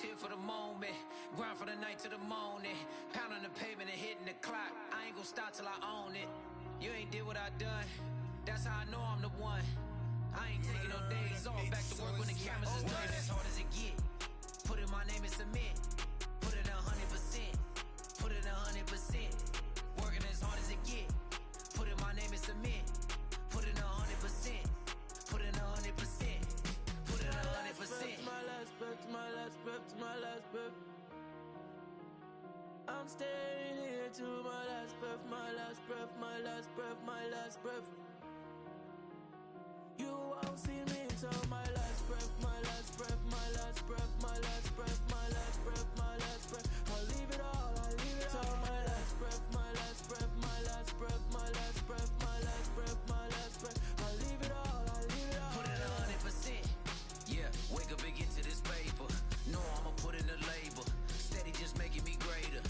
here for the moment. Grind from the night to the morning. Pounding the pavement and hitting the clock. I ain't gonna stop till I own it. You ain't did what I done. That's how I know I'm the one. I ain't taking no days off. Back to work when the cameras is done. As hard as it get. Put in my name and submit. Put in 100%. Put in 100%. Working as hard as it get. Put in my name and submit. Put in 100%. Put in 100%. Put in 100%. My last breath, my last breath, my last breath. I'm staying here to my last breath, my last breath, my last breath, my last breath. You won't see me until my last breath, my last breath, my last breath, my last breath, my last breath, my last breath. I'll leave it all, I'll leave it all. My last breath, my last breath, my last breath, my last breath, my last breath, my last breath. I'll leave it all, I'll leave it all. Put in 100%. Yeah, wake up and get to this paper. No, I'ma put in the labor. Steady just making me greater.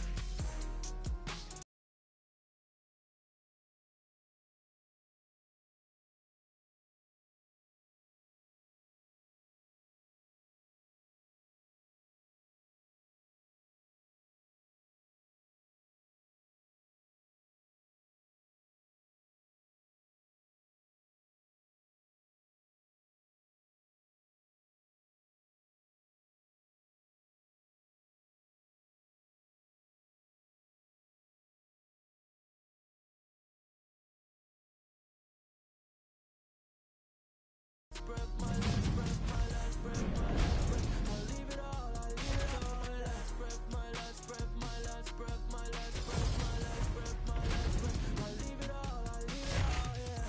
Breath, my last breath, my last breath, my last breath. I'll leave it all, I'll leave it all. My last breath, my last breath, my last breath, my last breath, my last breath, my last breath. I'll leave it all, I'll leave it all, yeah.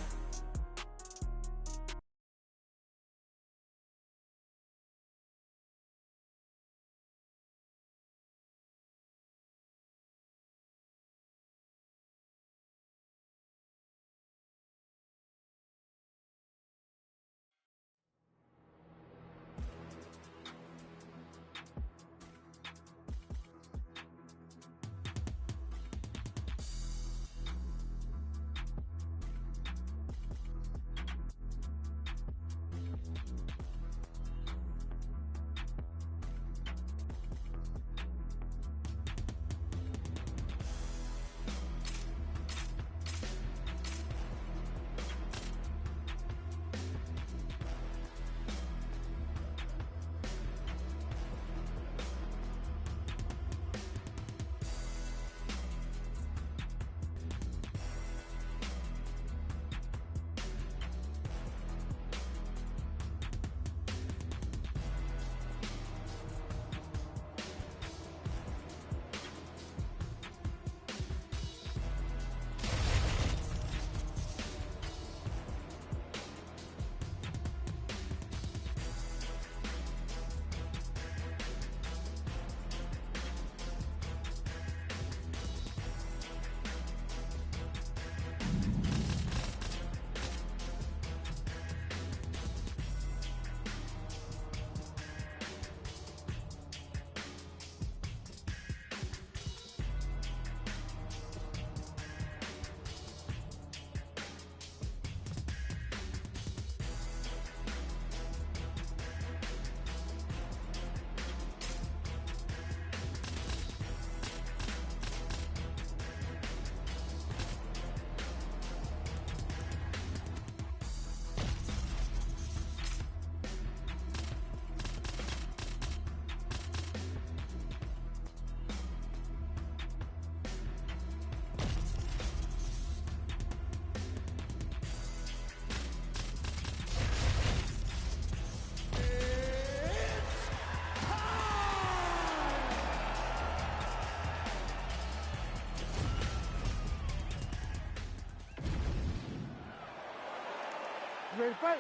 Ready to fight?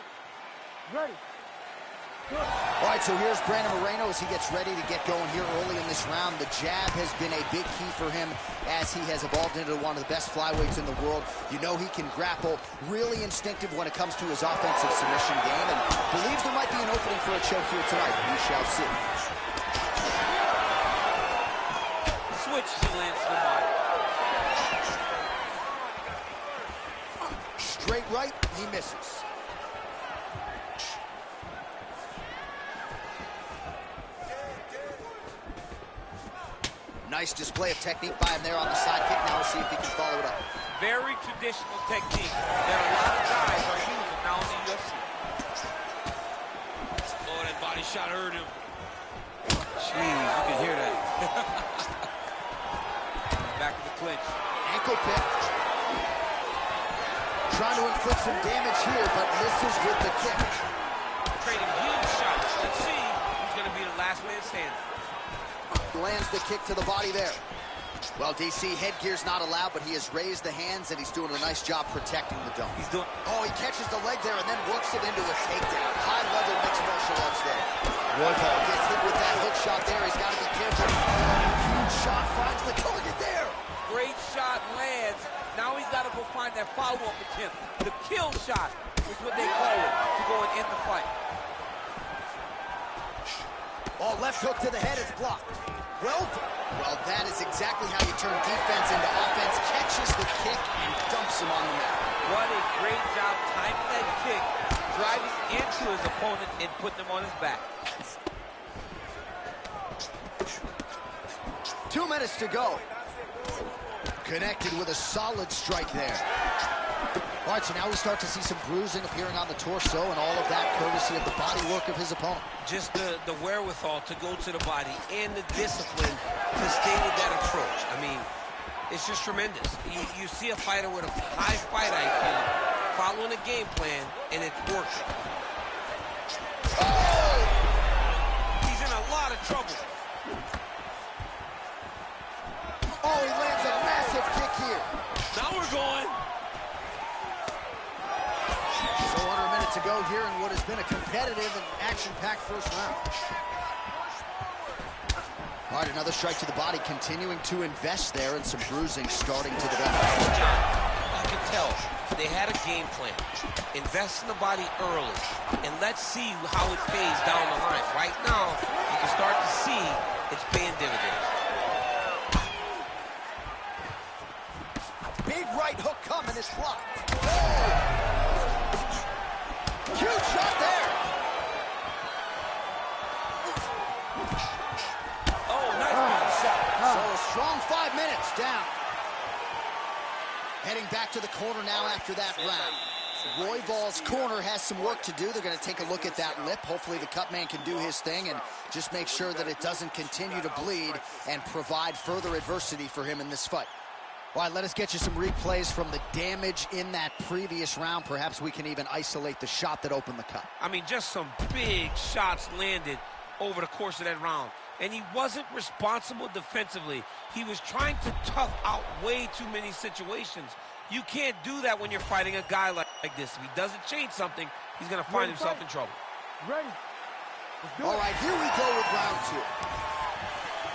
Ready. All right, so here's Brandon Moreno as he gets ready to get going here early in this round. The jab has been a big key for him as he has evolved into one of the best flyweights in the world. You know he can grapple, really instinctive when it comes to his offensive submission game, and believes there might be an opening for a choke here tonight. We shall see. Switch to lands the body. Straight right, he misses. Nice display of technique by him there on the side kick. Now we'll see if he can follow it up. Very traditional technique that a lot of guys are using now in the UFC. Oh, that body shot hurt him. Jeez, you can hear that. Back to the clinch. Ankle pick. Trying to inflict some damage here, but misses with the kick. Trading huge shots. Let's see who's going to be the last man standing. Lands the kick to the body there. Well, DC, headgear's not allowed, but he has raised the hands, and he's doing a nice job protecting the dome. Oh, he catches the leg there and then works it into a takedown. High-level mixed martial arts there. Royval gets hit with that hook shot there. He's got to be careful. Huge shot finds the target there. Great shot lands. Now he's got to go find that follow-up attempt. The kill shot is what they call it to go and end the fight. Oh, left hook to the head is blocked. Well, that is exactly how you turn defense into offense. Catches the kick and dumps him on the mat. What a great job timing that kick, driving into his opponent and putting him on his back. 2 minutes to go. Connected with a solid strike there. All right, so now we start to see some bruising appearing on the torso, and all of that courtesy of the body work of his opponent. Just the wherewithal to go to the body and the discipline to stay with that approach. I mean, it's just tremendous. You see a fighter with a high fight IQ following a game plan, and it's working. Oh! He's in a lot of trouble. Oh, he lands a massive kick here. Now we're going. So under a minute to go here in what has been a competitive and action-packed first round. All right, another strike to the body, continuing to invest there, and some bruising starting to develop. John, you can tell they had a game plan. Invest in the body early, and let's see how it pays down the line. Right now, you can start to see it's paying dividends. Big right hook coming, it's blocked. Oh! Huge shot there. Oh, nice shot. So a strong 5 minutes down. Heading back to the corner now after that round. Royval's corner has some work to do. They're going to take a look at that lip. Hopefully the cut man can do his thing and just make sure that it doesn't continue to bleed and provide further adversity for him in this fight. All right, let us get you some replays from the damage in that previous round. Perhaps we can even isolate the shot that opened the cut. I mean, just some big shots landed over the course of that round. And he wasn't responsible defensively. He was trying to tough out way too many situations. You can't do that when you're fighting a guy like this. If he doesn't change something, he's going to find himself in trouble. Ready? All right, here we go with round two.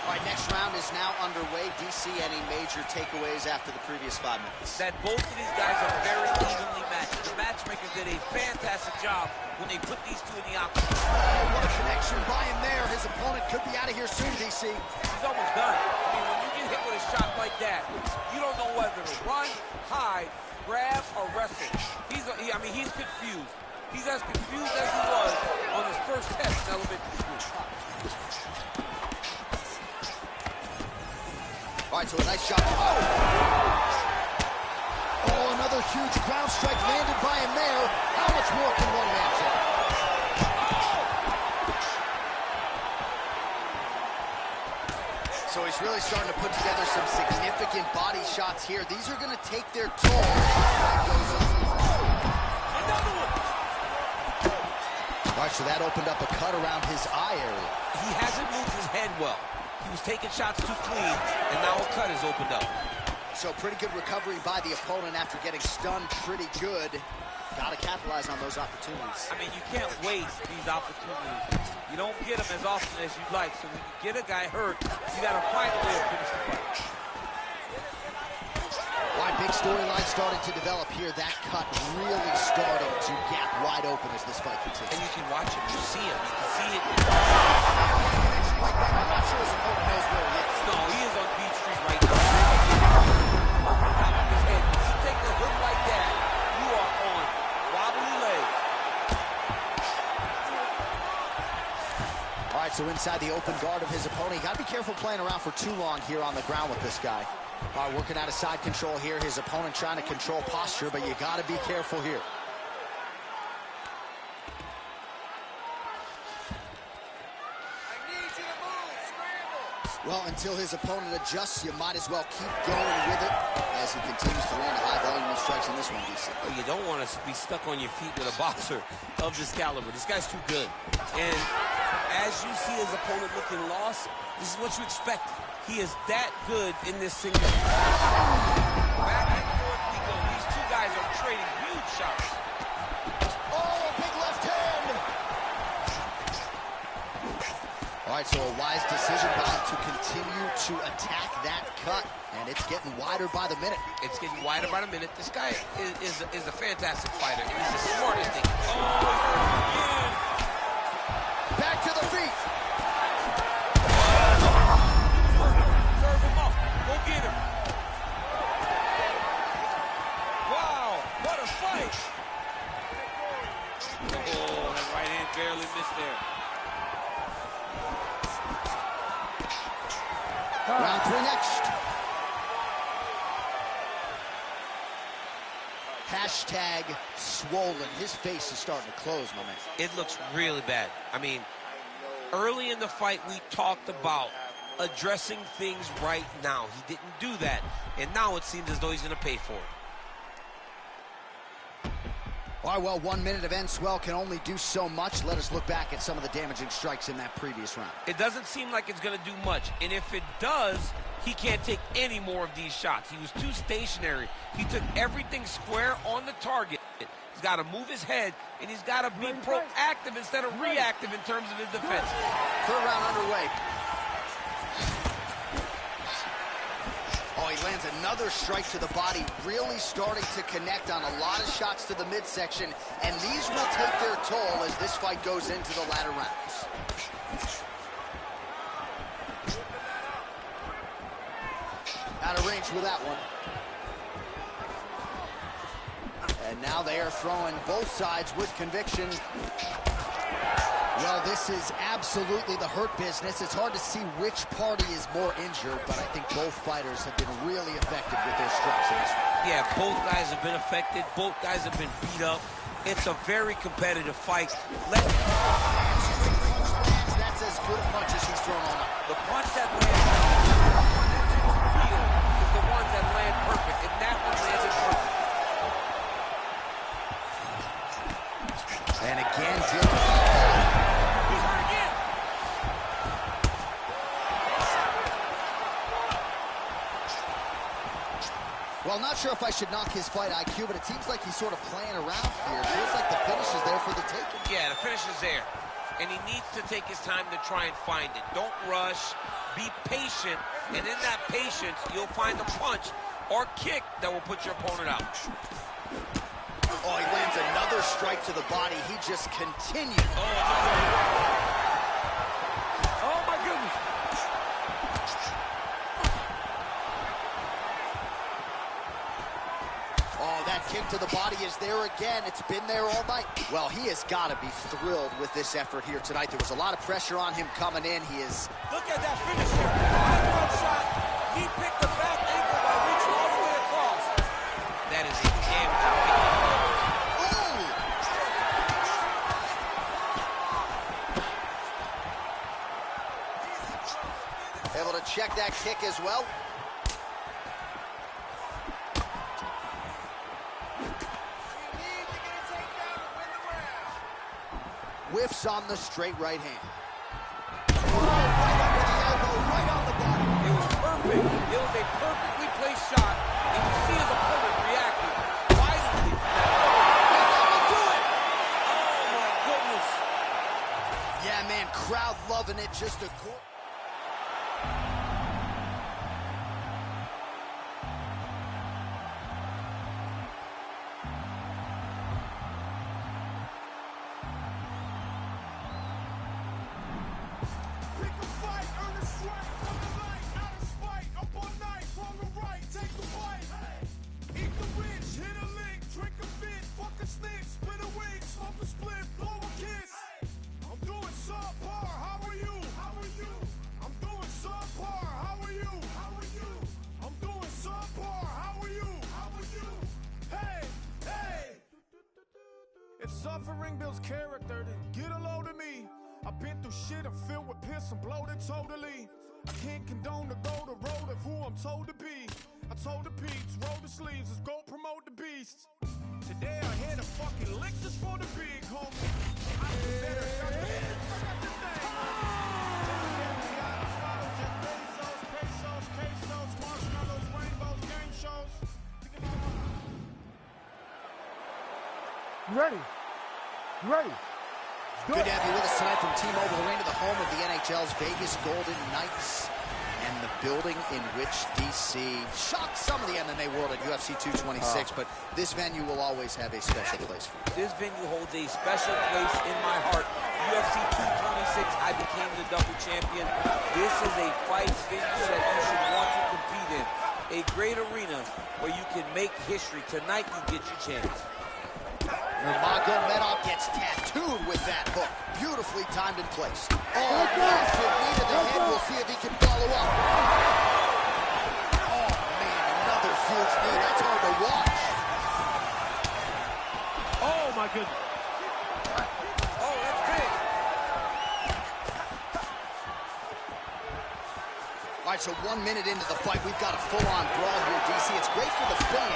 All right, next round is now underway. DC, any major takeaways after the previous 5 minutes? That both of these guys are very evenly matched. The matchmakers did a fantastic job when they put these two in the octagon. Oh, what a connection by him there. His opponent could be out of here soon, DC. He's almost done. I mean, when you get hit with a shot like that, you don't know whether to run, hide, grab, or wrestle. He's confused. He's as confused as he was on his first test in elementary school. All right, so a nice shot. Oh, another huge ground strike landed by him there. How much more can one man take? So he's really starting to put together some significant body shots here. These are going to take their toll. Another one. All right, so that opened up a cut around his eye area. He hasn't moved his head well. He was taking shots too clean, and now a cut has opened up. So pretty good recovery by the opponent after getting stunned pretty good. Got to capitalize on those opportunities. I mean, you can't waste these opportunities. You don't get them as often as you'd like. So when you get a guy hurt, you got to find a way to finish the fight. All right, big storyline starting to develop here. That cut really starting to gap wide open as this fight continues. And you can watch it. You see him. You can see it. I'm not sure his opponent knows where he is. No, he is on Beach Street right now. Top of his head. If you take a hook like that, you are on wobbly legs. All right, right, so inside the open guard of his opponent. You got to be careful playing around for too long here on the ground with this guy. All right, working out of side control here. His opponent trying to control posture, but you got to be careful here. Well, until his opponent adjusts, you might as well keep going with it as he continues to land high volume of strikes in this one, DC. Well, you don't want to be stuck on your feet with a boxer of this caliber. This guy's too good. And as you see his opponent looking lost, this is what you expect. He is that good in this single. Back and forth we go. These two guys are trading huge shots. Oh, big left hand! All right, so a wise decision by him to continue to attack that cut, and it's getting wider by the minute. It's getting wider by the minute. This guy is a fantastic fighter. He's the smartest thing. Oh, again. Back to the feet. Serve him up. Go get him. Wow, what a fight. Oh, that right hand barely missed there. Round 3 next. Hashtag swollen. His face is starting to close, my man. It looks really bad. I mean, early in the fight, we talked about addressing things right now. He didn't do that, and now it seems as though he's going to pay for it. All right, well, 1 minute of Enswell can only do so much. Let us look back at some of the damaging strikes in that previous round. It doesn't seem like it's going to do much, and if it does, he can't take any more of these shots. He was too stationary. He took everything square on the target. He's got to move his head, and he's got to be proactive instead of reactive in terms of his defense. Third round underway. Oh, he lands another strike to the body, really starting to connect on a lot of shots to the midsection, and these will take their toll as this fight goes into the latter rounds. Out of range with that one. And now they are throwing both sides with conviction. Well, this is absolutely the hurt business. It's hard to see which party is more injured, but I think both fighters have been really effective with their strikes in this one. Yeah, both guys have been affected. Both guys have been beat up. It's a very competitive fight. That's as good a punch as he's thrown all night. The punch that lands real is the ones that land perfect, and that one landed perfect. And again, He's hurt again. well, not sure if I should knock his fight IQ, but it seems like he's sort of playing around here. It feels like the finish is there for the taking. Yeah, the finish is there. And he needs to take his time to try and find it. Don't rush. Be patient. And in that patience, you'll find a punch or kick that will put your opponent out. Oh, he lands another strike to the body. He just continues. Oh, another. Oh, my goodness. Oh, that kick to the body is there again. It's been there all night. Well, he has got to be thrilled with this effort here tonight. There was a lot of pressure on him coming in. He is... Look at that finish here. High shot. He picked the back ankle by reaching all the way across. That is a damn able to check that kick as well. Whiffs on the straight right hand. Oh, right under the elbow, right on the body. It was perfect. It was a perfectly placed shot. And you see his opponent reacting violently from that. He's do it. Oh, my goodness. Yeah, man, crowd loving it. Just a... I'm doing subpar, how are you? Suffering builds character, then get a load of me. I've been through shit, I'm filled with piss, I'm bloated totally. I can't condone to go the road of who I'm told to be. I told the peeps, roll the sleeves, let's go promote the beast. Today I had a fucking lick just for the big homie. I feel better, I got this thing. Pesos, marshmallows, rainbows, game shows. You ready? You ready? Good to have you with us tonight from T-Mobile Arena, the home of the NHL's Vegas Golden Knights, and the building in which DC shocked some of the MMA world at UFC 226, but this venue will always have a special place for you. This venue holds a special place in my heart. UFC 226, I became the double champion. This is a fight venue that you should want to compete in. A great arena where you can make history. Tonight, you get your chance. Nurmagomedov gets tattooed with that hook. Beautifully timed and placed. Oh, massive knee to the head. We'll see if he can follow up. Oh, man, another huge knee. That's hard to watch. Oh, my goodness. Oh, that's big. All right, so 1 minute into the fight, we've got a full-on brawl here, DC. It's great for the fan.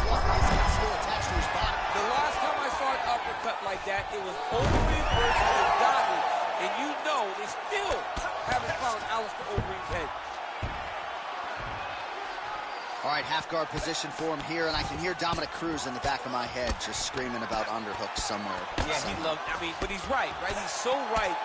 Still attached to his body. The last time I saw an uppercut like that, it was Overeem versus Ngannou, and you know they still haven't found Alistair Overeem's head. All right, half guard position for him here, and I can hear Dominic Cruz in the back of my head just screaming about underhooks somewhere. Yeah, he loved, but he's right? He's so right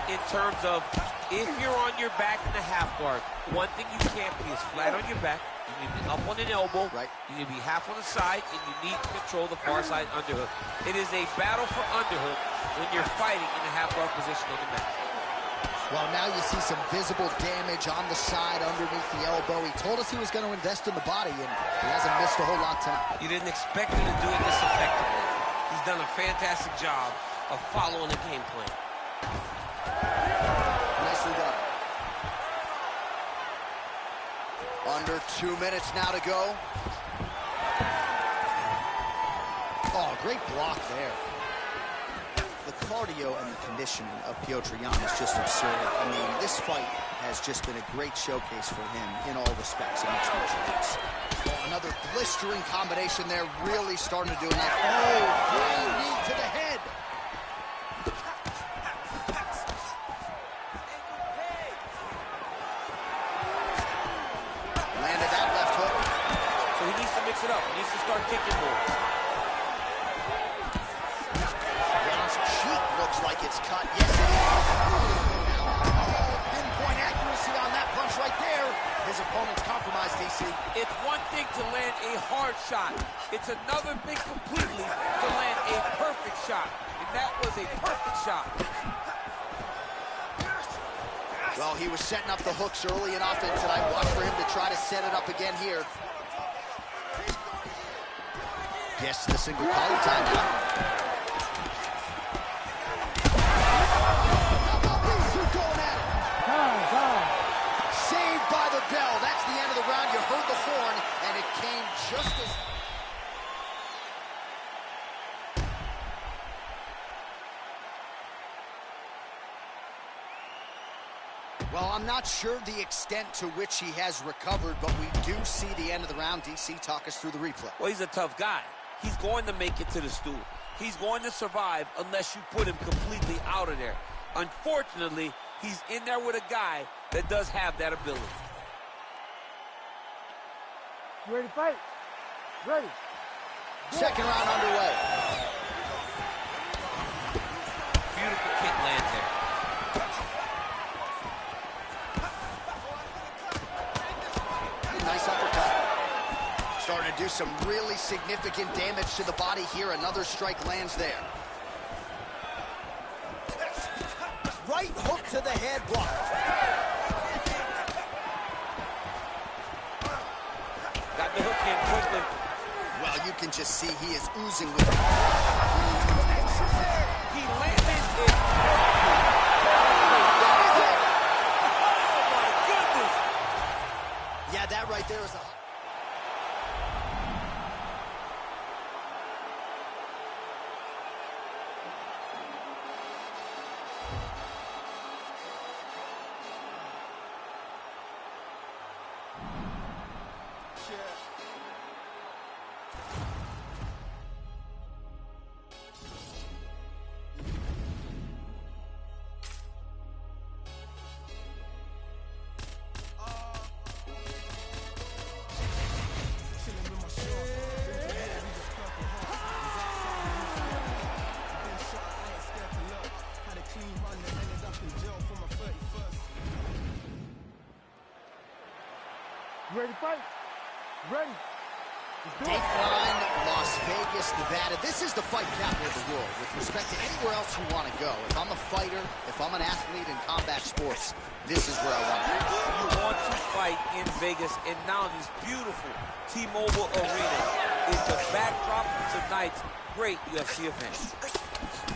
in terms of if you're on your back in the half guard, one thing you can't be is flat on your back. You need to be up on an elbow. Right. You need to be half on the side, and you need to control the far side underhook. It is a battle for underhook when you're fighting in the half guard position on the mat. Well, now you see some visible damage on the side underneath the elbow. He told us he was going to invest in the body, and he hasn't missed a whole lot tonight. You didn't expect him to do it this effectively. He's done a fantastic job of following the game plan. Nicely done. Under 2 minutes now to go. Oh, great block there. The cardio and the conditioning of Petr Yan is just absurd. I mean, this fight has just been a great showcase for him in all respects in mixed martial arts. Oh, another blistering combination there, really starting to do it. Oh, flying knee to the head. Landed that left hook. So he needs to mix it up. He needs to start kicking more. Yan's cheek looks like it's cut. Yes, it is. Pinpoint accuracy on that punch right there. His opponent's compromised, DC. It's one thing to land a hard shot. It's another thing completely to land a perfect shot. And that was a perfect shot. Well, he was setting up the hooks early and often tonight. Watch for him to try to set it up again here. Gets the single collar time now. Going at it. Saved by the bell. That's the end of the round. You heard the horn, and it came just as... Well, I'm not sure the extent to which he has recovered, but we do see the end of the round. DC, talk us through the replay. Well, he's a tough guy. He's going to make it to the stool. He's going to survive unless you put him completely out of there. Unfortunately, he's in there with a guy that does have that ability. You ready to fight? Ready. Second round underway. Beautiful kick lands there. Nice uppercut. Starting to do some really significant damage to the body here. Another strike lands there. Right hook to the head, blocked. Got the hook in quickly. Well, you can just see he is oozing with it. He landed it. Yeah, that right there is a... ready to fight? Ready? Dateline, Las Vegas, Nevada. This is the fight capital of the world with respect to anywhere else you want to go. If I'm a fighter, if I'm an athlete in combat sports, this is where I want to be. You want to fight in Vegas, and now this beautiful T-Mobile Arena is the backdrop for tonight's great UFC event.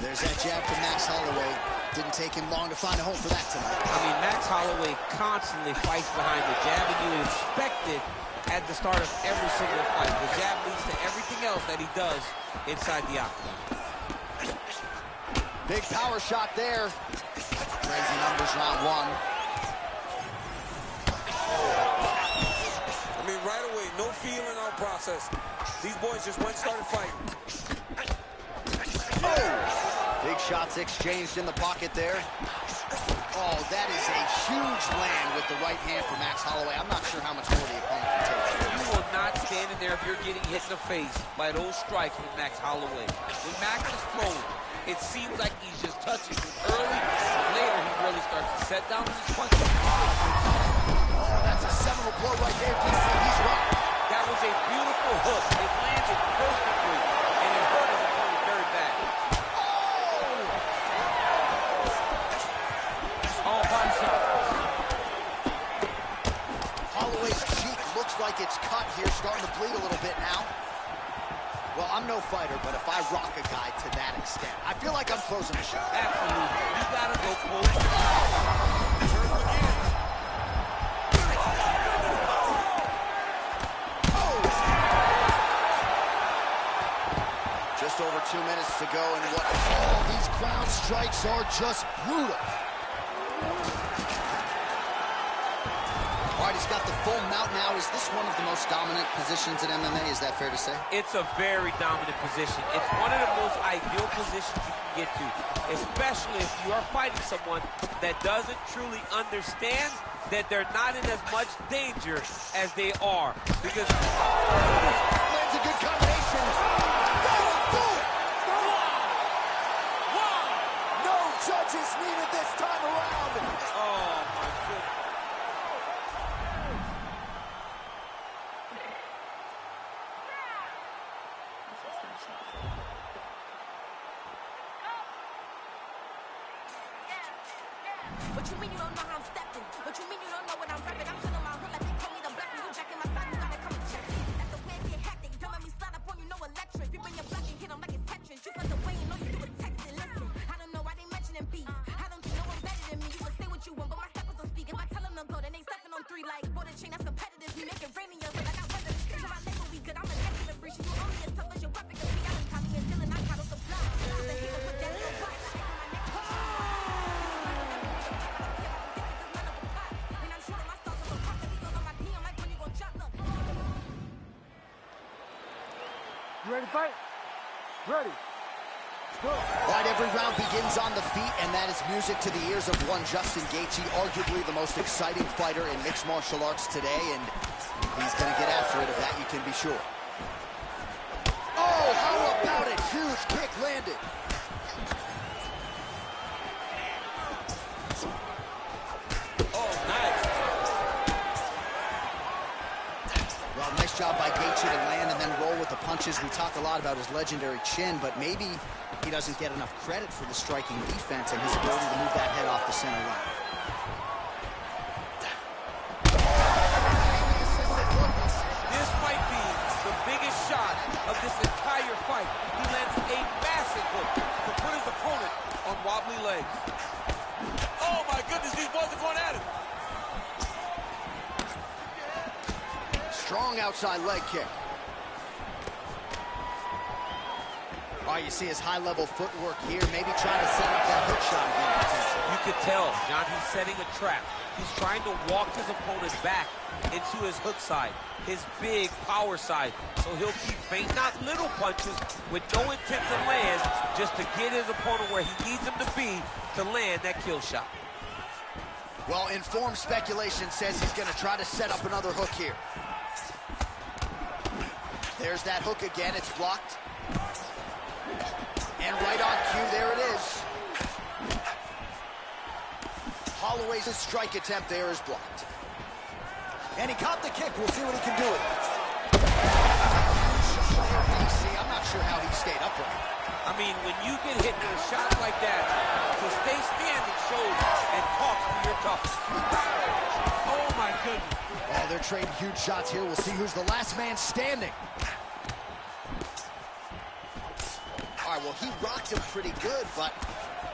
There's that jab from Max Holloway. Didn't take him long to find a home for that tonight. I mean, Max Holloway constantly fights behind the jab, and you would expect it at the start of every single fight. The jab leads to everything else that he does inside the octagon. Big power shot there. Crazy numbers round one. I mean, right away, no feel in our process. These boys just went and started fighting. Oh! Big shots exchanged in the pocket there. Oh, that is a huge land with the right hand for Max Holloway. I'm not sure how much more the opponent can take. You will not stand in there if you're getting hit in the face by those strikes with Max Holloway. When Max is throwing, it seems like he's just touching you early. Later, he really starts to set down his punches. Oh, that's a seminal blow right there, DC. He's right. That was a beautiful hook. It landed perfectly, and it hurt his opponent very bad. Oh, body shot. Holloway's cheek looks like it's cut here, starting to bleed a little bit now. Well, I'm no fighter, but if I rock a guy to that extent, I feel like I'm closing the show. Absolutely. You gotta go close. Just over 2 minutes to go, and what? Oh, these ground strikes are just brutal. All right, he's got the full mount now. Is this one of the most dominant positions in MMA? Is that fair to say? It's a very dominant position. It's one of the most ideal positions you can get to, especially if you are fighting someone that doesn't truly understand that they're not in as much danger as they are. Because lands a good combination. That'll do it. No judges needed this time around. oh my goodness. What you mean you don't know how I'm stepping? What you mean you don't know what I'm rapping? I'm feeling my hood like they told me to bless me. You jacking my side, you gotta come and check me. That's the way it get hectic. Don't make me slide up on you, no electric. You bring your block and hit them like it's Tetris. You felt the way you know you do it texting. Listen, I don't know why they mentioning beef. I don't think no one better than me. You can say what you want, but my steppers don't speak. If I tell them to go, then they stepping on 3 like border chain. That's competitive. You make it rain in your hood. I got weather. If I label we good, I'm a negative breach. You only as tough as your weapon can be. I was copying and dealing. I coddle the block. I'm the hero, put that in your body. You ready to fight? Ready. Go. All right, every round begins on the feet, and that is music to the ears of one Justin Gaethje, arguably the most exciting fighter in mixed martial arts today, and he's going to get after it, of that you can be sure. Oh, how about it? Huge kick landed. Oh, nice. Well, nice job by Gaethje to land and then roll with the punches. We talk a lot about his legendary chin, but maybe he doesn't get enough credit for the striking defense and his ability to move that head off the center line. This might be the biggest shot of this entire fight. He lands a massive hook to put his opponent on wobbly legs. Oh my goodness, these boys are going at it. Strong outside leg kick. All right, you see his high-level footwork here, maybe trying to set up that hook shot again. You could tell, John, he's setting a trap. He's trying to walk his opponent back into his hook side, his big power side. So he'll keep feinting out little punches with no intent to land, just to get his opponent where he needs him to be to land that kill shot. Well, informed speculation says he's going to try to set up another hook here. There's that hook again, it's blocked. And right on cue, there it is. Holloway's strike attempt there is blocked. And he caught the kick. We'll see what he can do with it. I'm not sure how he stayed upright. I mean, when you get hit with a shot like that, to stay standing shows and talks to your toughness. Oh, my goodness. Oh, they're trading huge shots here. We'll see who's the last man standing. All right, well, he rocked him pretty good, but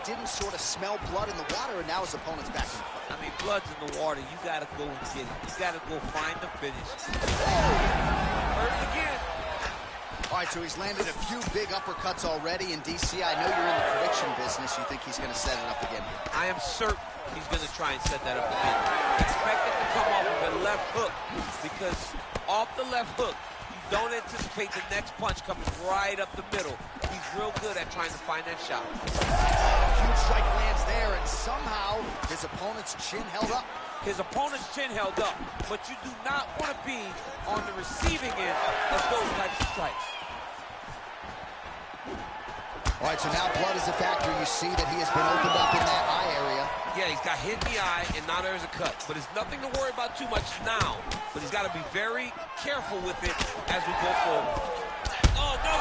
didn't sort of smell blood in the water, and now his opponent's back in the fight. I mean, blood's in the water. You got to go and get it. You got to go find the finish. Hurt it again. All right, so he's landed a few big uppercuts already. And DC, I know you're in the prediction business. You think he's going to set it up again? I am certain he's going to try and set that up again. Expect it to come off with a left hook, because off the left hook, you don't anticipate the next punch coming right up the middle. He's real good at trying to find that shot. Huge strike lands there, and somehow his opponent's chin held up. His opponent's chin held up, but you do not want to be on the receiving end of those types of strikes. All right, so now blood is a factor. You see that he has been opened up in that eye area. Yeah, he's got hit in the eye, and now there's a cut. But it's nothing to worry about too much now. But he's got to be very careful with it as we go forward. Oh, no!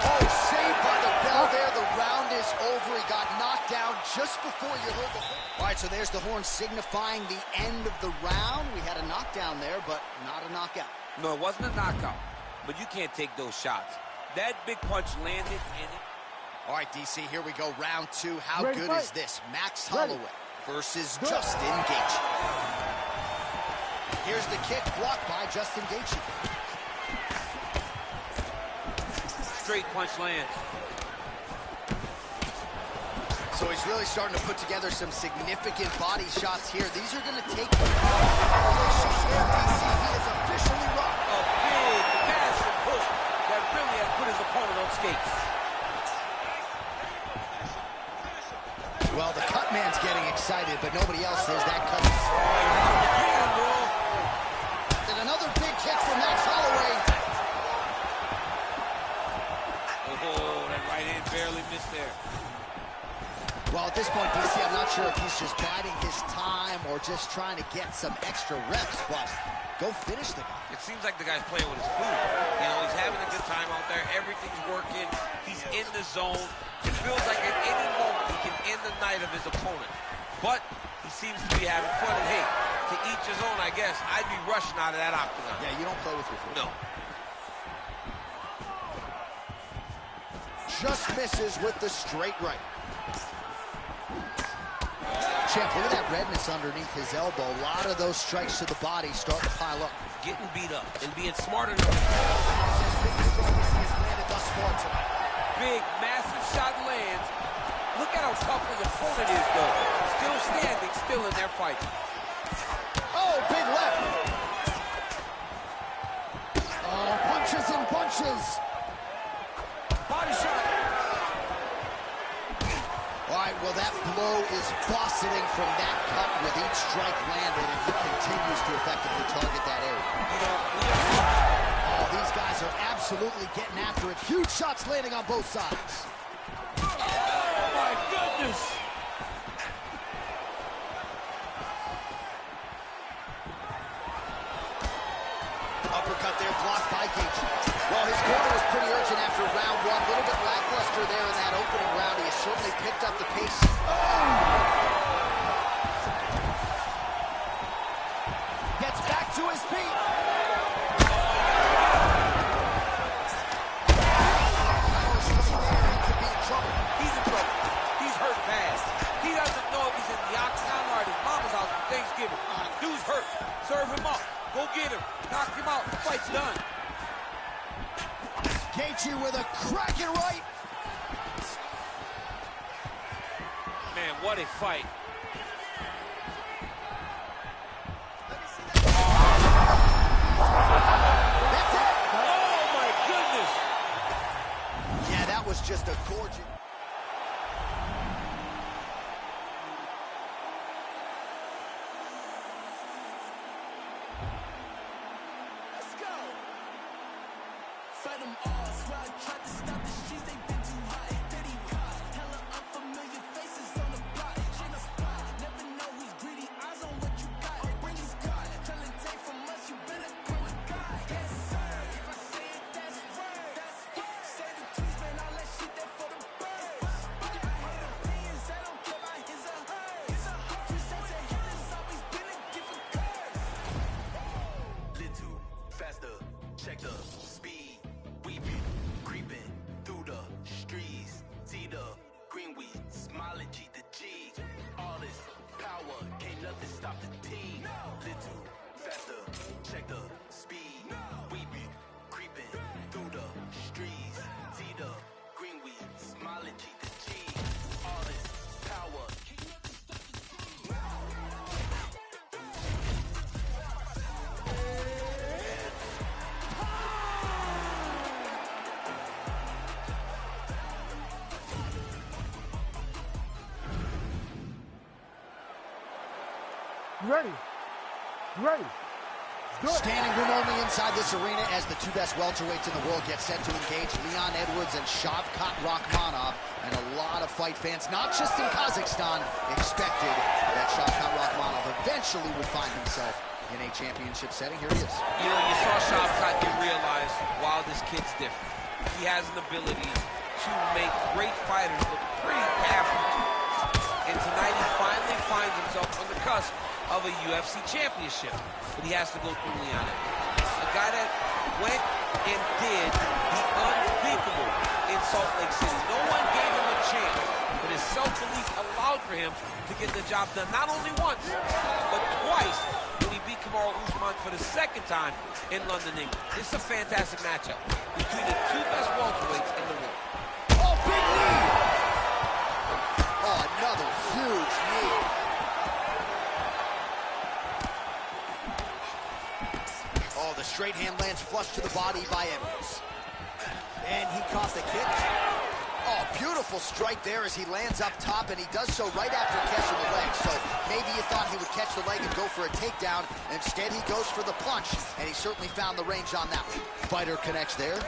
Oh, saved by the bell there. The round is over. He got knocked down just before you heard the horn. All right, so there's the horn signifying the end of the round. We had a knockdown there, but not a knockout. No, it wasn't a knockout, but you can't take those shots. That big punch landed, and it... All right, DC, here we go. Round two. How Ready, good fight. is this? Max Holloway versus Justin Gaethje. Here's the kick blocked by Justin Gaethje. Straight punch lands. So he's really starting to put together some significant body shots here. These are going to take... DC, he is officially rocked. A big, massive hook that really has put his opponent on skates. Well, the cut man's getting excited, but nobody else is. That cut. And another big kick from Max Holloway. Oh, that right hand barely missed there. Well, at this point, DC, I'm not sure if he's just biding his time or just trying to get some extra reps, but go finish the guy. It seems like the guy's playing with his food. You know, he's having a good time out there. Everything's working. He's in the zone. It feels like at any moment he can end the night of his opponent. But he seems to be having fun. And hey, to each his own, I guess. I'd be rushing out of that octagon. Yeah, you don't play with your food. No. Just misses with the straight right. Champ, look at that redness underneath his elbow. A lot of those strikes to the body start to pile up. Getting beat up and being smart enough. Big, massive shot lands. Look at how tough his opponent is, though. Still standing, still in their fight. Oh, big left. Oh, punches and punches. Body shot. All right, well, that blow is bossing from that cut with each strike landed, and he continues to effectively target that area. You know, Oh, these guys are absolutely getting after it. Huge shots landing on both sides. oh my goodness. Uppercut there blocked by Gaethje. Well, his corner was pretty urgent after round one. A little bit lackluster there in that opening round. He has certainly picked up the pace. Gets back to his feet. He's in trouble. He's hurt bad. He doesn't know if he's in the octagon or at his mama's house for Thanksgiving. Dude's hurt. Serve him up. Go get him. Knock him out. The fight's done. Gaethje with a cracking right. Man, what a fight. That's it. Oh my goodness. Yeah, that was just a gorgeous. Let's go. Fight them all. Swear I tried to stop the streets, they been too hot. Dirty cops, hella unfamiliar faces. check the speed. We be creeping through the streets. See the green, we smiling G to G. All this power, can't nothing stop the team. Little faster, check the speed. We be creeping through the streets. See the green, we smiling G to G. All this power, can't nothing stop the team. You ready? You ready? Good. Standing room only inside this arena as the two best welterweights in the world get set to engage, Leon Edwards and Shavkat Rakhmonov. And a lot of fight fans, not just in Kazakhstan, expected that Shavkat Rakhmonov eventually would find himself in a championship setting. Here he is. You know, you saw Shavkat, you realize, wow, this kid's different. He has an ability to make great fighters look pretty average. And tonight he finally finds himself on the cusp of a UFC championship. But he has to go through Leon Edwards. A guy that went and did the unthinkable in Salt Lake City. No one gave him a chance, but his self-belief allowed for him to get the job done. Not only once, but twice when he beat Kamaru Usman for the second time in London, England. This is a fantastic matchup between the two best welterweights in the world. Oh, big knee! Oh, another huge knee. Oh, the straight hand lands flush to the body by Edwards. And he caught the kick. Oh, beautiful strike there as he lands up top, and he does so right after catching the leg. So maybe you thought he would catch the leg and go for a takedown. Instead, he goes for the punch, and he certainly found the range on that one. Fighter connects there.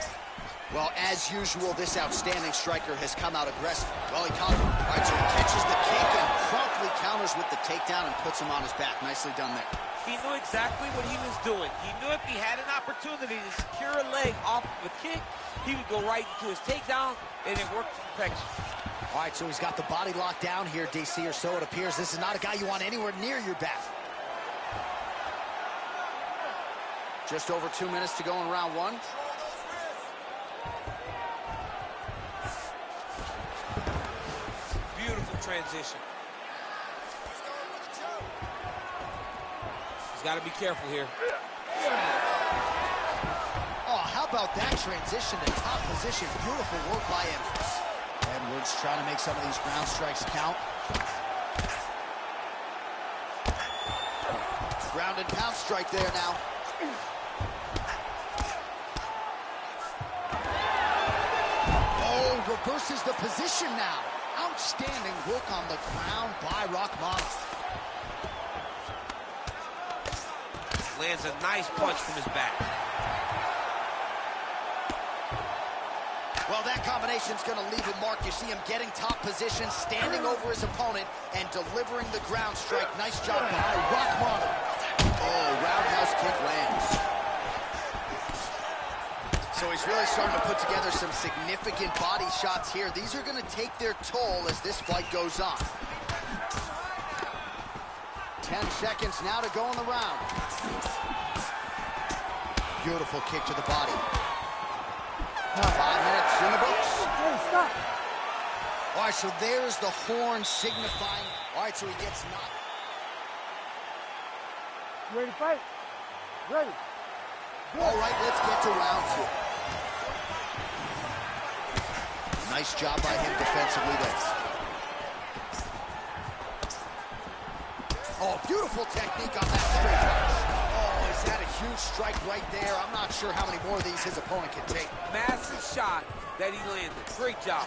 Well, as usual, this outstanding striker has come out aggressive. Well, he caught him. All right, so he catches the kick and promptly counters with the takedown and puts him on his back. Nicely done there. He knew exactly what he was doing. He knew if he had an opportunity to secure a leg off of a kick, he would go right into his takedown, and it worked to perfection. All right, so he's got the body locked down here, DC, or so it appears. This is not a guy you want anywhere near your back. Just over 2 minutes to go in round one. Beautiful transition. He's got to be careful here. Oh, how about that transition to top position? Beautiful work by Edwards. Edwards trying to make some of these ground strikes count. Ground and pound strike there now. Oh, reverses the position now. Outstanding work on the ground by Rakhmonov. Lands a nice punch from his back. Well, that combination's going to leave a mark. You see him getting top position, standing over his opponent, and delivering the ground strike. Nice job by Rakhmonov. Oh, roundhouse kick lands. So he's really starting to put together some significant body shots here. These are going to take their toll as this fight goes on. 10 seconds now to go in the round. Beautiful kick to the body. 5 minutes in the books. Hey, stop. All right, so there's the horn signifying. All right, so he gets knocked. You ready to fight? Ready. Good. All right, let's get to round two. Nice job by him defensively there. Oh, beautiful technique on that straight punch. Oh, is that a huge strike right there? I'm not sure how many more of these his opponent can take. Massive shot that he landed. Great job.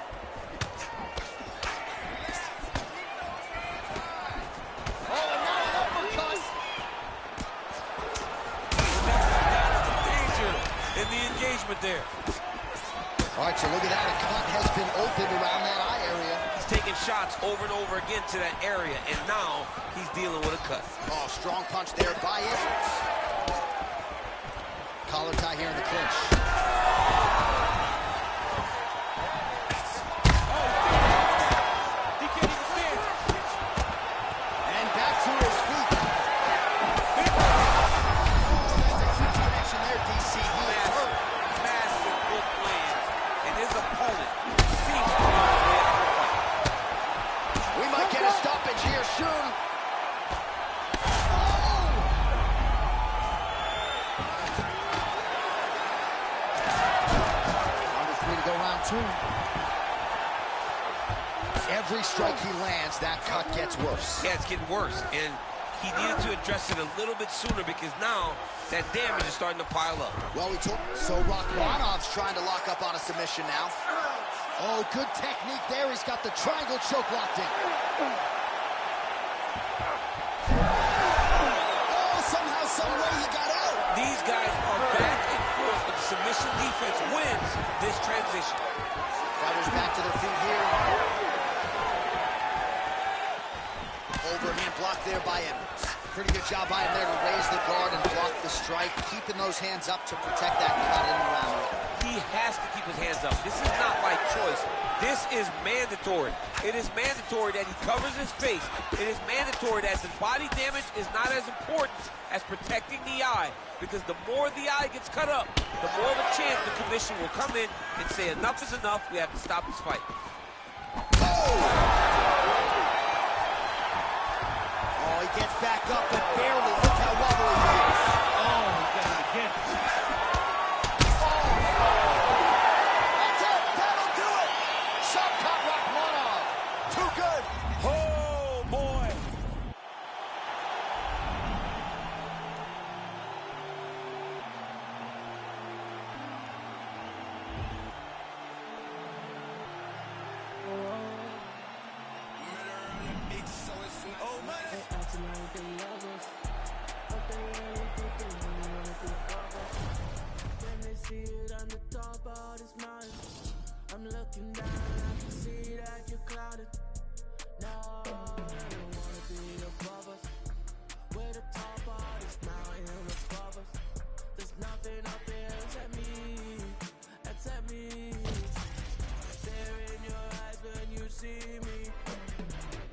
Oh, and now an uppercut. Danger in the engagement there. All right, so look at that. A cut has been opened around that eye area. He's taking shots over and over again to that area, and now he's dealing with a cut. Oh, strong punch there by Edwards. Collar tie here in the clinch. He can't even stand. And back to his feet. Oh, that's a huge connection there, DC. He is hurt. round 2. Every strike he lands, that cut gets worse. Yeah, it's getting worse. And he needed to address it a little bit sooner because now that damage is starting to pile up. Well, so Rakhmonov's trying to lock up on a submission now. Oh, good technique there. He's got the triangle choke locked in. Oh, somehow, some way he got out. These guys are back and forth, but the submission defense wins this transition. Fighters back to their feet here. Overhand block there by him. Pretty good job by him there to raise the guard and block the strike, keeping those hands up to protect that cut in the round. He has to keep his hands up. This is not by choice. This is mandatory. It is mandatory that he covers his face. It is mandatory that the body damage is not as important as protecting the eye, because the more the eye gets cut up, the more of a chance the commission will come in and say enough is enough, we have to stop this fight. Oh, he gets back up, but barely. Look how wobbly he is. Oh, he got it again. That's it. That'll do it. Shavkat Rakhmonov. Too good. Oh, boy. I'm looking down, I can see that you're clouded. No, I don't wanna be above us. We're the top of this mountain above us. There's nothing up there except me. Stare in your eyes when you see me.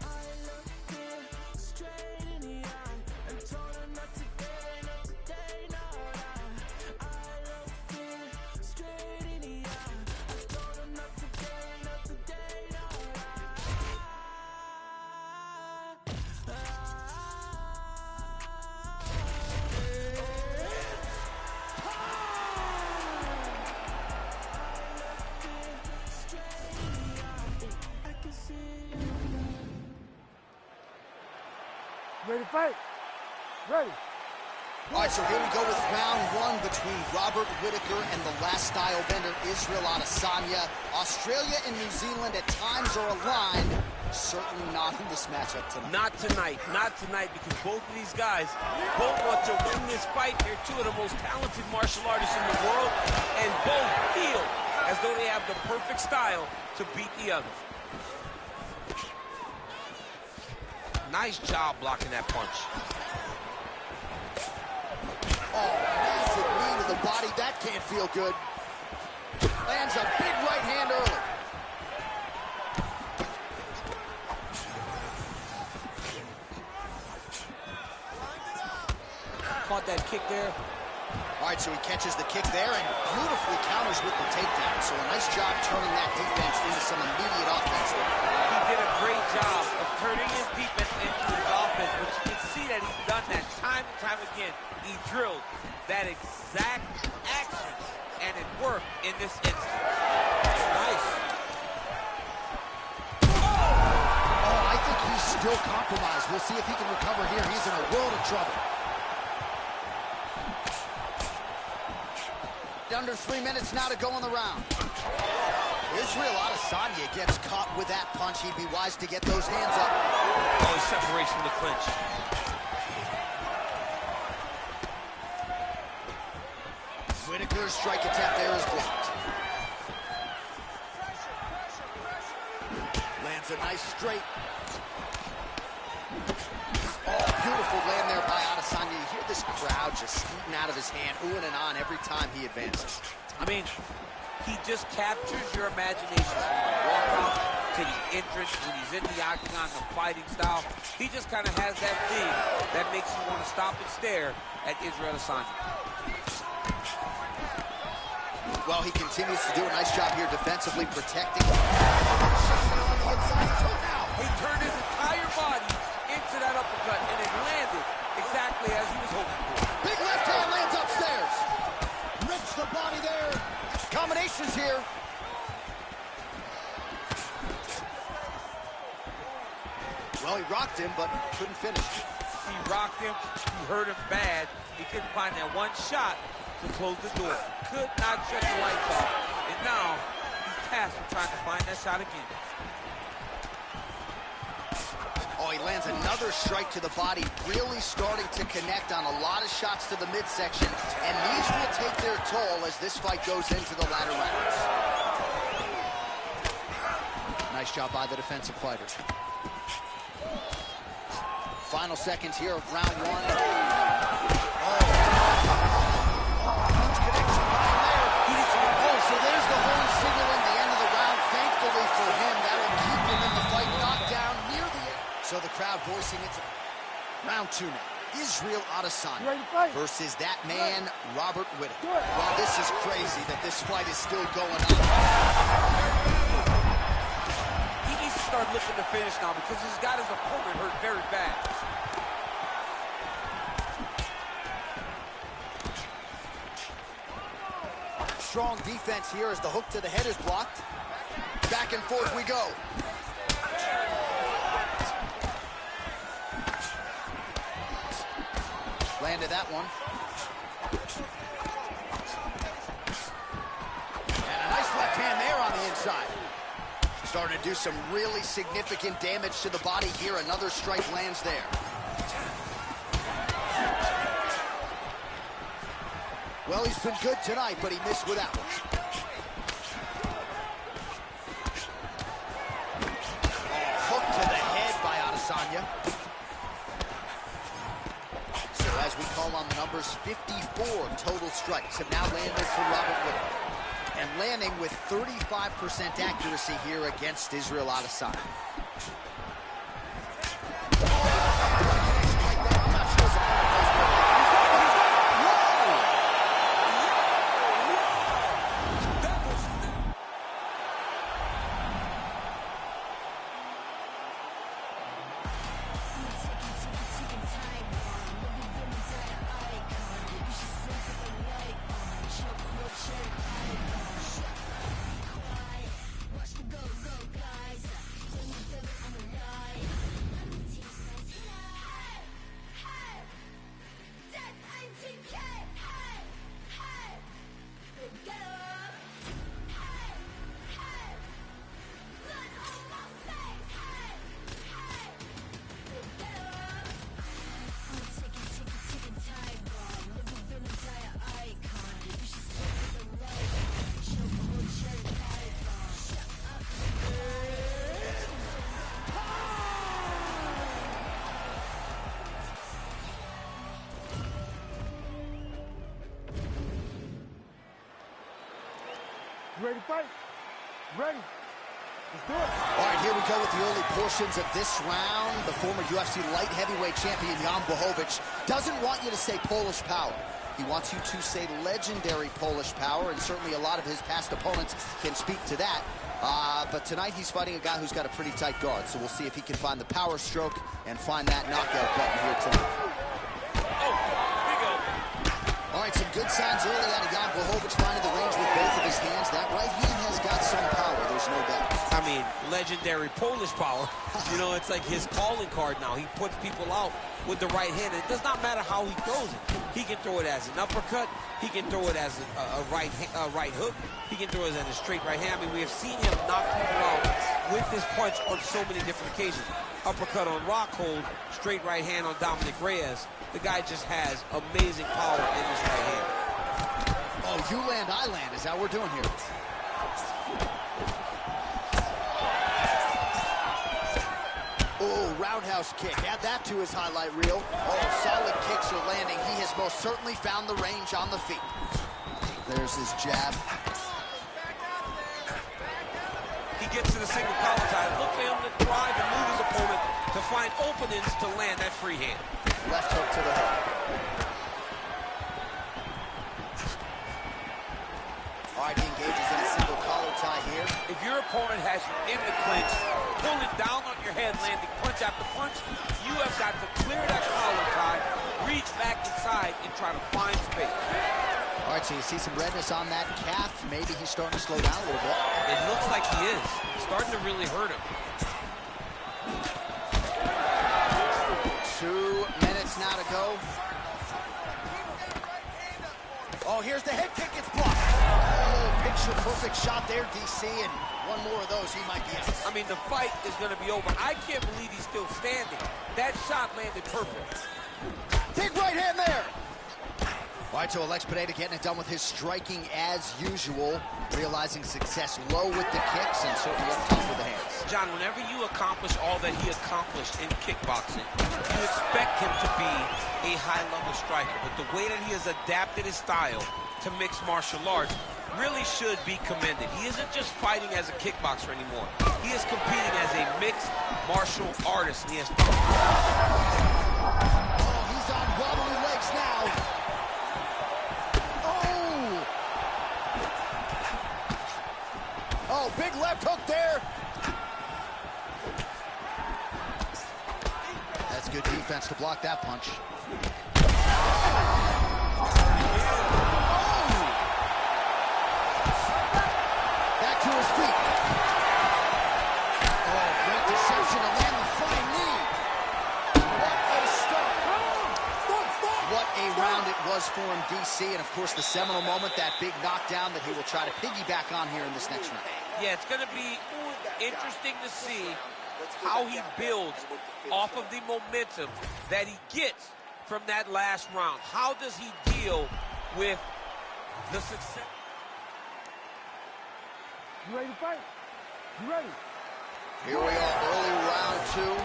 I look fear straight in the eye and told her not today, not today, no lie. I look fear straight in the eye. Not today, no I can see it. Ready to fight? Ready. All right, so here we go with round 1 between Robert Whittaker and the last style bender, Israel Adesanya. Australia and New Zealand at times are aligned. Certainly not in this matchup tonight. Not tonight, because both of these guys both want to win this fight. They're two of the most talented martial artists in the world, and both feel as though they have the perfect style to beat the other. Nice job blocking that punch. Oh, massive knee to the body. That can't feel good. Lands a big right hand early. Caught that kick there. All right, so he catches the kick there and beautifully counters with the takedown. So a nice job turning that defense into some immediate offense. He did a great job of turning his defense into his offense, but you can see that he's done that time and time again. He drilled that exact action, and it worked in this instance. Nice. Oh, I think he's still compromised. We'll see if he can recover here. He's in a world of trouble. Under 3 minutes now to go in the round. Israel Adesanya gets caught with that punch. He'd be wise to get those hands up. Oh, he separates from the clinch. Whittaker's strike attack there is blocked. Lands a nice straight. Oh, beautiful land there by Adesanya. You hear this crowd just eating out of his hand, oohing and on every time he advances. I mean, he just captures your imagination from the walkout to the entrance, when he's in the octagon, the fighting style. He just kind of has that thing that makes you want to stop and stare at Israel Adesanya. Well, he continues to do a nice job here defensively protecting. He turned his entire body into that uppercut, and it landed exactly as he was hoping for. Big left hand lands upstairs. Rips the body there. Combinations here. he rocked him, but couldn't finish. He rocked him, he hurt him bad. He couldn't find that one shot to close the door. Could not shut the lights off. And now, he's tasked with trying to find that shot again. Oh, he lands another strike to the body, really starting to connect on a lot of shots to the midsection, and these will take their toll as this fight goes into the latter rounds. Nice job by the defensive fighter. Final seconds here of round one. So there's the horn signaling the end of the round. Thankfully for him, that will keep him in the fight, knocked down near the end. So the crowd voicing its round two now. Israel Adesanya versus that man, Robert Whittaker. Well, this is crazy that this fight is still going on. He needs to start looking to finish now because he's got his opponent hurt very bad. Strong defense here as the hook to the head is blocked. Back and forth we go. Landed that one. And a nice left hand there on the inside. Starting to do some really significant damage to the body here. Another strike lands there. Well, he's been good tonight, but he missed with that one. Hook to the head by Adesanya. So as we call on the numbers, 54 total strikes have now landed for Robert Whittaker. And landing with 35% accuracy here against Israel Adesanya. Ready to fight? Ready. Let's do it. All right, here we go with the early portions of this round. The former UFC light heavyweight champion, Jan Blachowicz, doesn't want you to say Polish power. He wants you to say legendary Polish power, and certainly a lot of his past opponents can speak to that. But tonight he's fighting a guy who's got a pretty tight guard, so we'll see if he can find the power stroke and find that knockout button here tonight. All right, some good signs early out of Jan Blachowicz finding the range with both of his hands. That right hand has got some power, there's no doubt. I mean, legendary Polish power. You know, it's like his calling card now. He puts people out with the right hand. It does not matter how he throws it. He can throw it as an uppercut. He can throw it as a right hook. He can throw it as a straight right hand. I mean, we have seen him knock people out with this punch on so many different occasions. Uppercut on Rockhold, straight right hand on Dominic Reyes. The guy just has amazing power in his right hand. Oh, you land, I land. Is that what we're doing here? Oh, roundhouse kick. Add that to his highlight reel. Oh, solid kicks are landing. He has most certainly found the range on the feet. There's his jab. He gets to the single collar tie. Look for him to drive and move his opponent to find openings to land that free hand. Left hook to the head. All right, he engages in a single collar tie here. If your opponent has you in the clinch, pull it down on your head, landing punch after punch, you have got to clear that collar tie, reach back inside, and try to find space. All right, so you see some redness on that calf. Maybe he's starting to slow down a little bit. It looks like he is. It's starting to really hurt him. go. Oh, here's the head kick. It's blocked. Oh, picture-perfect shot there, DC, and one more of those, he might be out. I mean, the fight is going to be over. I can't believe he's still standing. That shot landed perfect. Big right hand there. All right, so Alex Pineda getting it done with his striking as usual, realizing success low with the kicks and certainly up top with the hands. John, whenever you accomplish all that he accomplished in kickboxing, you expect him to be a high-level striker. But the way that he has adapted his style to mixed martial arts really should be commended. He isn't just fighting as a kickboxer anymore. He is competing as a mixed martial artist. And he has... Oh, he's on wobbly legs now. Oh, big left hook there. That's good defense to block that punch. Back to his feet. Oh, great deception to land the flying knee. What a start. What a round it was for him, DC. And, of course, the seminal moment, that big knockdown that he will try to piggyback on here in this next round. Yeah, it's going to be interesting to see how he builds off of the momentum that he gets from that last round. How does he deal with the success? You ready to fight? You ready? Here we are, early round two.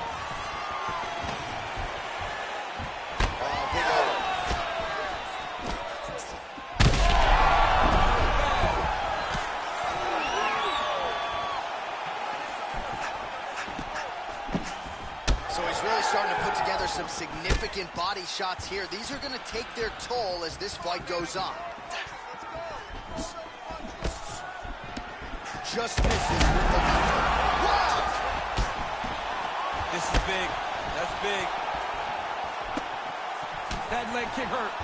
Oh, big elbow. So he's really starting to put together some significant body shots here. These are going to take their toll as this fight goes on. Just misses with the left hook. Wow! This is big. That's big. That leg kick hurt.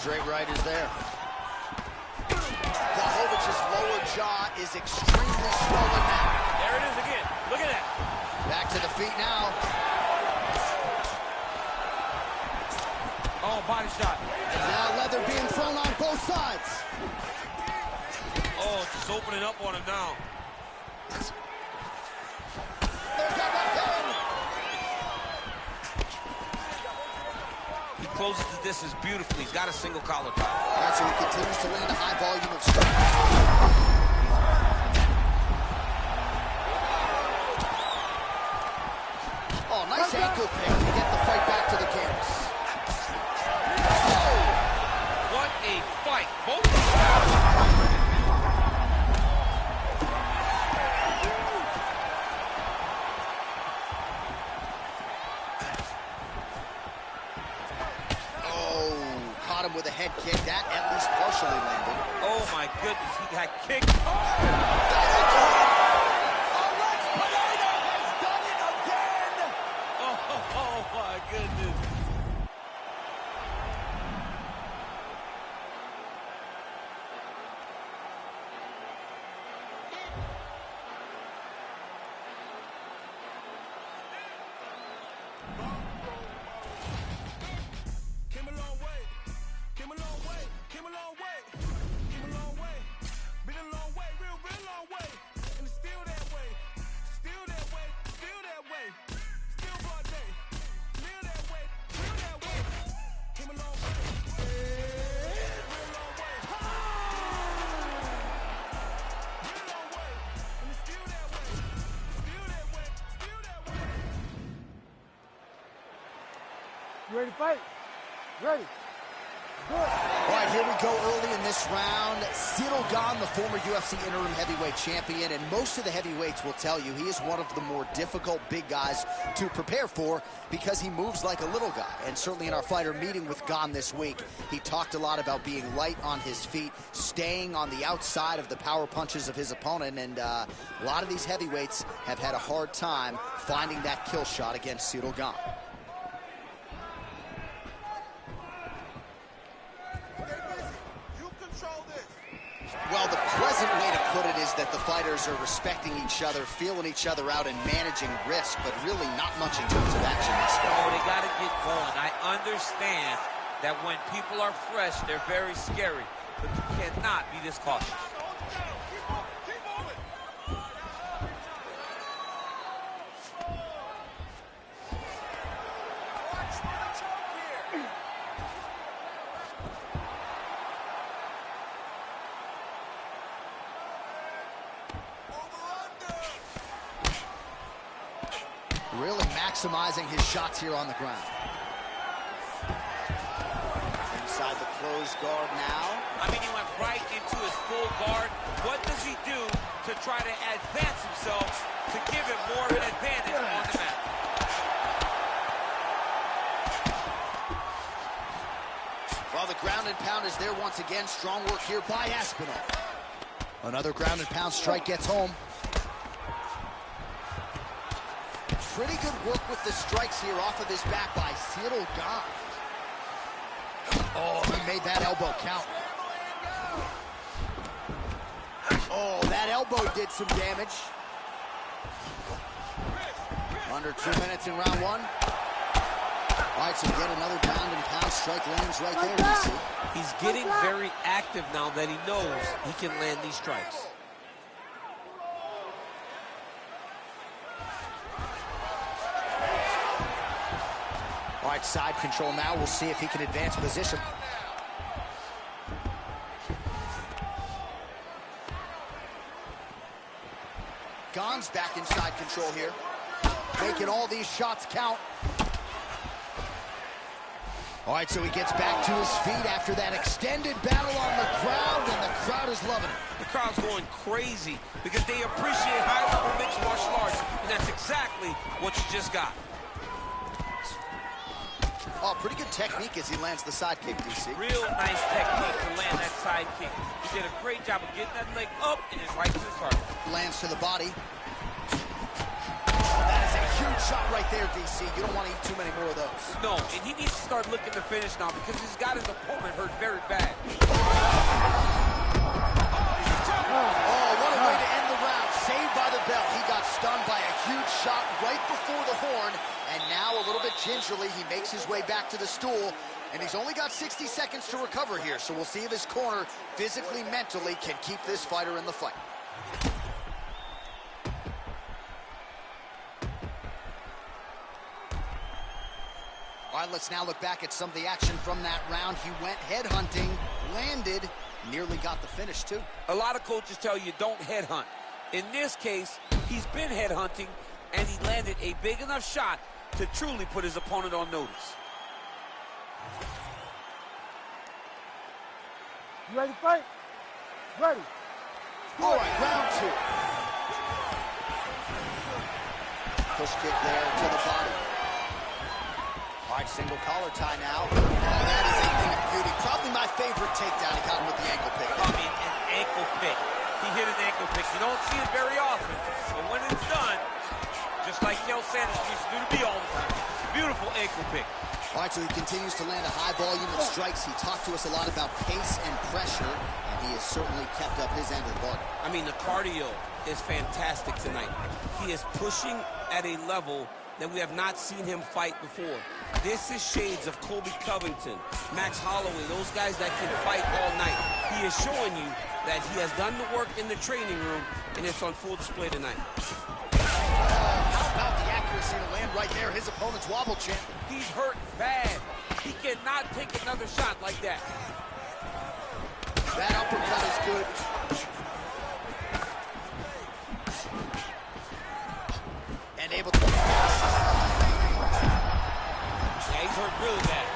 Straight right is there. Blachowicz' lower jaw is extremely swollen now. There it is again. Look at that. Back to the feet now. Oh, body shot. Now leather being thrown on both sides. Oh, just opening up on him now. There's that left hand. He closes the distance beautifully. He's got a single collar tie. All right, so he continues to land a high volume of strikes. Oh, nice ankle pick to get the fight back to the canvas. What a fight. Both. Oh, caught him with a head kick. That at least partially landed. Oh, my goodness. He got kicked. Alex Pineda has done it again! Oh, my goodness. Came a long way, came a long way, came a long way, came a long way, been a long way, real long way, and it's still that way, still that way, still that way, still broad day, live that way, feel that way, came a long way, real long way, real long way, and it's still that way, still that way, still that way. You ready to fight? Ready. Good. All right, here we go early in this round. Ciryl Gane, the former UFC interim heavyweight champion, and most of the heavyweights will tell you he is one of the more difficult big guys to prepare for because he moves like a little guy. And certainly in our fighter meeting with Gane this week, he talked a lot about being light on his feet, staying on the outside of the power punches of his opponent, and a lot of these heavyweights have had a hard time finding that kill shot against Ciryl Gane. Well, the pleasant way to put it is that the fighters are respecting each other, feeling each other out, and managing risk, but really not much in terms of action this far. Oh, they got to get going. I understand that when people are fresh, they're very scary, but you cannot be this cautious. Really maximizing his shots here on the ground. Inside the closed guard now. I mean, he went right into his full guard. What does he do to try to advance himself to give him more of an advantage on the mat? Well, the ground and pound is there once again. Strong work here by Aspinall. Another ground and pound strike gets home. Pretty good work with the strikes here off of his back by Ciryl Gane. Oh, he made that elbow count. Oh, that elbow did some damage. Under 2 minutes in round one. All right, so yet another ground and pound strike lands right there, DC. He's getting very active now that he knows he can land these strikes. All right, side control now. We'll see if he can advance position. Gane's back in side control here. Making all these shots count. All right, so he gets back to his feet after that extended battle on the ground, and the crowd is loving it. The crowd's going crazy because they appreciate high-level mixed martial arts, and that's exactly what you just got. Oh, pretty good technique as he lands the side kick, DC. Real nice technique to land that side kick. He did a great job of getting that leg up and then right to the target. Lands to the body. Oh, that is a huge shot right there, DC. You don't want to eat too many more of those. No, and he needs to start looking to finish now because he's got his opponent hurt very bad. Oh, what a way to end the round. Saved by the bell. He got stunned by a huge shot right before the horn. And now, a little bit gingerly, he makes his way back to the stool. And he's only got 60 seconds to recover here. So we'll see if his corner, physically, mentally, can keep this fighter in the fight. All right, let's now look back at some of the action from that round. He went headhunting, landed, nearly got the finish, too. A lot of coaches tell you don't headhunt. In this case, he's been headhunting, and he landed a big enough shot to truly put his opponent on notice. You ready to fight? Ready. All right, round two. Push kick there to the body. All right, single collar tie now. Oh, that is a thing of beauty. Probably my favorite takedown. He got him with the ankle pick. I mean, an ankle pick. He hit an ankle pick. You don't see it very often, but when it's done, just like Kel Sanders used to do to me all the time. Beautiful ankle pick. All right, so he continues to land a high volume of strikes. He talked to us a lot about pace and pressure, and he has certainly kept up his end of the bargain. I mean, the cardio is fantastic tonight. He is pushing at a level that we have not seen him fight before. This is shades of Colby Covington, Max Holloway, those guys that can fight all night. He is showing you that he has done the work in the training room, and it's on full display tonight. How about the accuracy to land right there? His opponent's wobble chin. He's hurt bad. He cannot take another shot like that. That uppercut is good. And able to... Yeah, he's hurt really bad.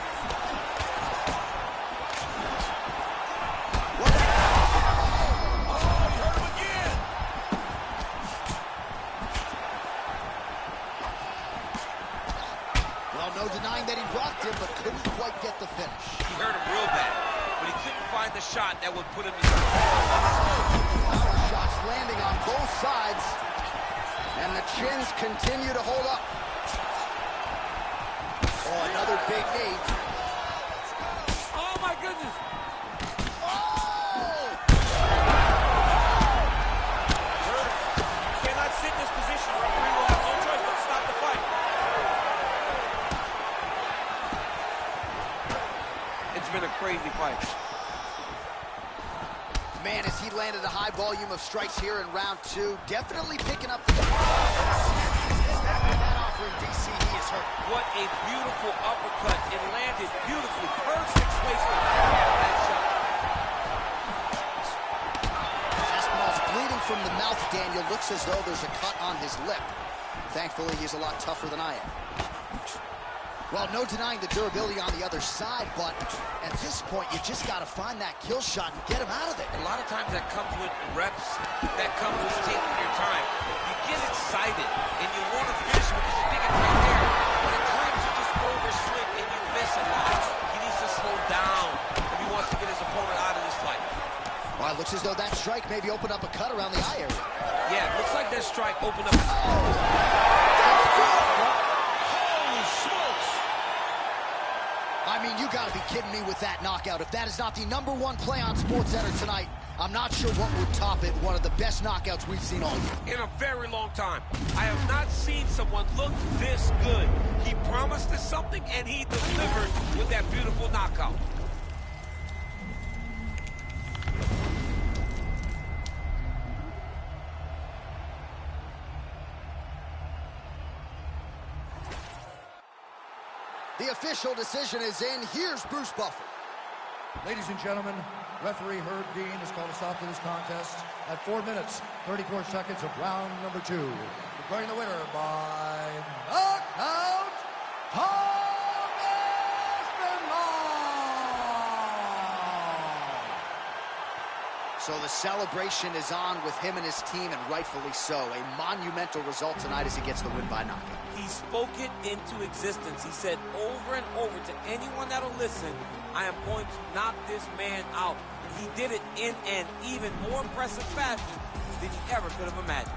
No denying that he rocked him, but couldn't quite get the finish. He hurt him real bad, but he couldn't find the shot that would put him in. Power shots landing on both sides, and the chins continue to hold up. Oh, another big knee. Oh, my goodness. Oh! been a crazy fight. Man, as he landed a high volume of strikes here in round 2, definitely picking up the that offering, DC, he is hurt. What a beautiful uppercut. It landed beautifully. Perfect placement on that shot. Aspinall's bleeding from the mouth, Daniel. Looks as though there's a cut on his lip. Thankfully, he's a lot tougher than I am. Well, no denying the durability on the other side, but at this point, you just got to find that kill shot and get him out of there. A lot of times that comes with reps, that comes with taking your time. You get excited, and you want to finish because you think it's right there. But at times you just overswing and you miss a lot. He needs to slow down if he wants to get his opponent out of this fight. Well, it looks as though that strike maybe opened up a cut around the eye area. Yeah, it looks like that strike opened up. I mean, you got to be kidding me with that knockout. If that is not the #1 play on SportsCenter tonight, I'm not sure what would top it. One of the best knockouts we've seen all year. In a very long time. I have not seen someone look this good. He promised us something, and he delivered with that beautiful knockout. The official decision is in. Here's Bruce Buffer. Ladies and gentlemen, referee Herb Dean has called a stop to this contest at 4 minutes, 34 seconds of round number 2. Declaring the winner by knockout, Tom Aspinall! So the celebration is on with him and his team, and rightfully so. A monumental result tonight as he gets the win by knockout. He spoke it into existence. He said over and over to anyone that'll listen, I am going to knock this man out. He did it in an even more impressive fashion than he ever could have imagined.